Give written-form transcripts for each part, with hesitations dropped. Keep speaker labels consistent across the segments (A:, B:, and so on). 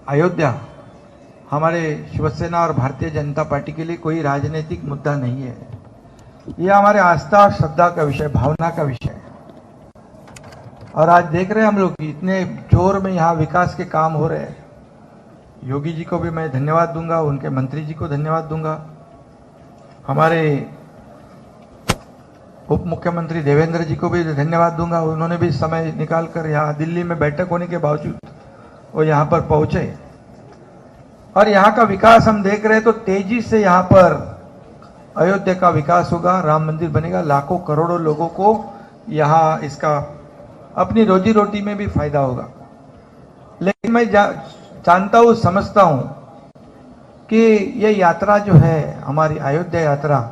A: अयोध्या हमारे शिवसेना और भारतीय जनता पार्टी के लिए कोई राजनीतिक मुद्दा नहीं है। यह हमारे आस्था और श्रद्धा का विषय, भावना का विषय है। और आज देख रहे हैं हम लोग कि इतने जोर में यहाँ विकास के काम हो रहे हैं। योगी जी को भी मैं धन्यवाद दूंगा, उनके मंत्री जी को धन्यवाद दूंगा, हमारे उप मुख्यमंत्री देवेंद्र जी को भी धन्यवाद दूंगा। उन्होंने भी समय निकालकर यहाँ दिल्ली में बैठक होने के बावजूद वो यहाँ पर पहुंचे और यहाँ का विकास हम देख रहे हैं। तो तेजी से यहाँ पर अयोध्या का विकास होगा, राम मंदिर बनेगा, लाखों करोड़ों लोगों को यहाँ इसका अपनी रोजी रोटी में भी फायदा होगा। लेकिन मैं जानता हूँ, समझता हूँ कि ये यात्रा जो है हमारी अयोध्या यात्रा,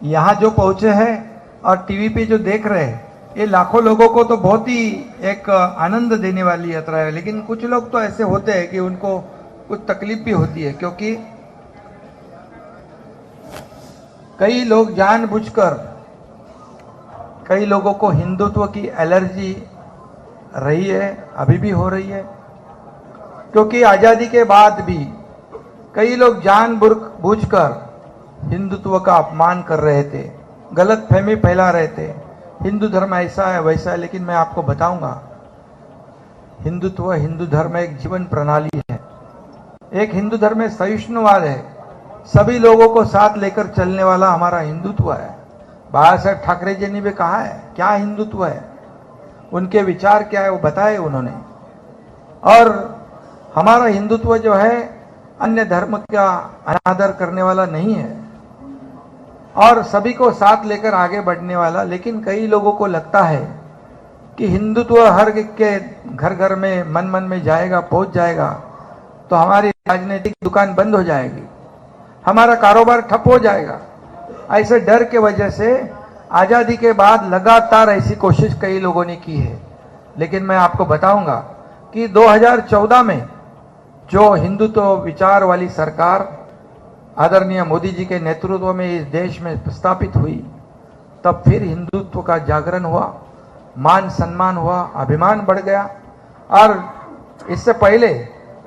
A: यहाँ जो पहुंचे हैं और टीवी पे जो देख रहे हैं, ये लाखों लोगों को तो बहुत ही एक आनंद देने वाली यात्रा है। लेकिन कुछ लोग तो ऐसे होते हैं कि उनको कुछ तकलीफ भी होती है, क्योंकि कई लोग जानबूझकर, कई लोगों को हिंदुत्व की एलर्जी रही है, अभी भी हो रही है, क्योंकि आजादी के बाद भी कई लोग जानबूझकर हिंदुत्व का अपमान कर रहे थे, गलत फहमी फैला रहे थे, हिंदू धर्म ऐसा है वैसा है। लेकिन मैं आपको बताऊंगा, हिंदुत्व, हिंदू धर्म एक जीवन प्रणाली है। एक हिंदू धर्म में सहिष्णुवाद है, सभी लोगों को साथ लेकर चलने वाला हमारा हिंदुत्व है। बाबा साहेब ठाकरे जी ने भी कहा है क्या हिंदुत्व है, उनके विचार क्या है वो बताए उन्होंने। और हमारा हिंदुत्व जो है अन्य धर्म का अनादर करने वाला नहीं है और सभी को साथ लेकर आगे बढ़ने वाला। लेकिन कई लोगों को लगता है कि हिंदुत्व हर के घर घर में, मन मन में जाएगा, पहुंच जाएगा तो हमारी राजनीतिक दुकान बंद हो जाएगी, हमारा कारोबार ठप हो जाएगा। ऐसे डर के वजह से आजादी के बाद लगातार ऐसी कोशिश कई लोगों ने की है। लेकिन मैं आपको बताऊंगा कि 2014 में जो हिंदुत्व विचार वाली सरकार आदरणीय मोदी जी के नेतृत्व में इस देश में स्थापित हुई, तब फिर हिंदुत्व का जागरण हुआ, मान सम्मान हुआ, अभिमान बढ़ गया। और इससे पहले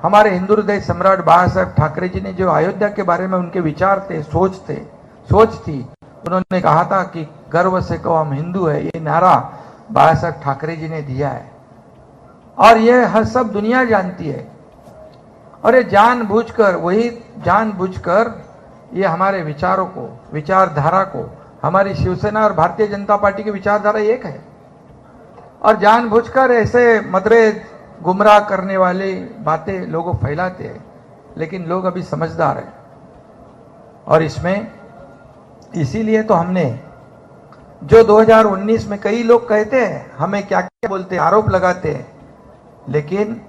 A: हमारे हिंदू हृदय सम्राट बाबा साहेब ठाकरे जी ने जो अयोध्या के बारे में उनके विचार थे, सोच थी, उन्होंने कहा था कि गर्व से कहो हम हिंदू है, ये नारा बाबा साहेब ठाकरे जी ने दिया है और ये हर सब दुनिया जानती है। और ये जानबूझकर ये हमारे विचारों को, विचारधारा को, हमारी शिवसेना और भारतीय जनता पार्टी की विचारधारा एक है और जानबूझकर ऐसे मतभेद, गुमराह करने वाली बातें लोगों फैलाते हैं। लेकिन लोग अभी समझदार हैं और इसमें इसीलिए तो हमने जो 2019 में, कई लोग कहते हैं हमें क्या क्या बोलते, आरोप लगाते हैं, लेकिन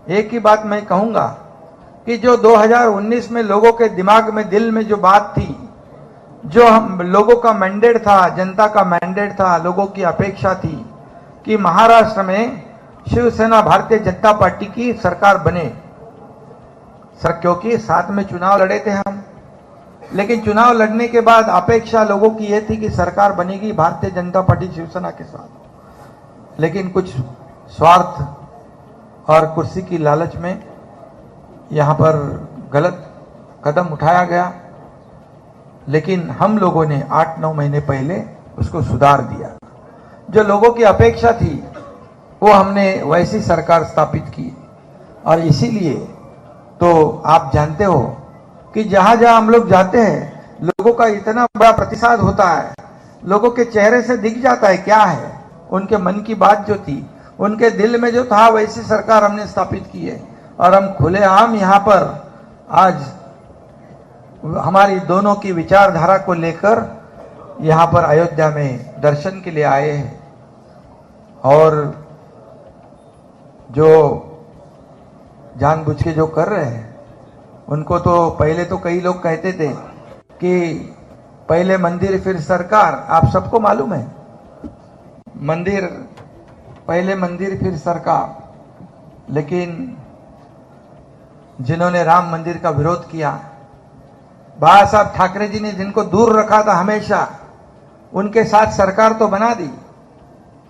A: एक ही बात मैं कहूंगा कि जो 2019 में लोगों के दिमाग में, दिल में जो बात थी, जो हम लोगों का मैंडेट था, जनता का मैंडेट था, लोगों की अपेक्षा थी कि महाराष्ट्र में शिवसेना भारतीय जनता पार्टी की सरकार बने, क्योंकि साथ में चुनाव लड़े थे हम। लेकिन चुनाव लड़ने के बाद अपेक्षा लोगों की यह थी कि सरकार बनेगी भारतीय जनता पार्टी शिवसेना के साथ। लेकिन कुछ स्वार्थ और कुर्सी की लालच में यहां पर गलत कदम उठाया गया। लेकिन हम लोगों ने 8-9 महीने पहले उसको सुधार दिया। जो लोगों की अपेक्षा थी वो हमने वैसी सरकार स्थापित की और इसीलिए तो आप जानते हो कि जहां जहां हम लोग जाते हैं लोगों का इतना बड़ा प्रतिसाद होता है, लोगों के चेहरे से दिख जाता है क्या है उनके मन की बात, जो थी उनके दिल में जो था, वैसी सरकार हमने स्थापित की है। और हम खुलेआम यहाँ पर आज हमारी दोनों की विचारधारा को लेकर यहाँ पर अयोध्या में दर्शन के लिए आए हैं। और जो जानबूझ के जो कर रहे हैं उनको तो पहले तो कई लोग कहते थे कि पहले मंदिर फिर सरकार। आप सबको मालूम है, पहले मंदिर फिर सरकार। लेकिन जिन्होंने राम मंदिर का विरोध किया, बाबा साहब ठाकरे जी ने जिनको दूर रखा था हमेशा, उनके साथ सरकार तो बना दी,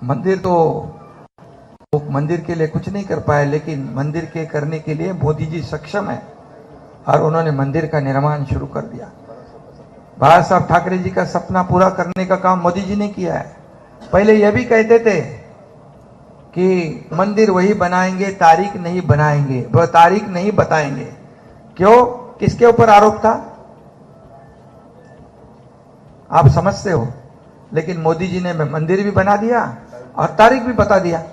A: मंदिर तो मंदिर के लिए कुछ नहीं कर पाए, लेकिन मंदिर के करने के लिए मोदी जी सक्षम है और उन्होंने मंदिर का निर्माण शुरू कर दिया। बाला साहब ठाकरे जी का सपना पूरा करने का काम मोदी जी ने किया है। पहले यह भी कहते थे कि मंदिर वही बनाएंगे, तारीख नहीं बनाएंगे, वह तारीख नहीं बताएंगे। क्यों? किसके ऊपर आरोप था? आप समझते हो। लेकिन मोदी जी ने मंदिर भी बना दिया और तारीख भी बता दिया।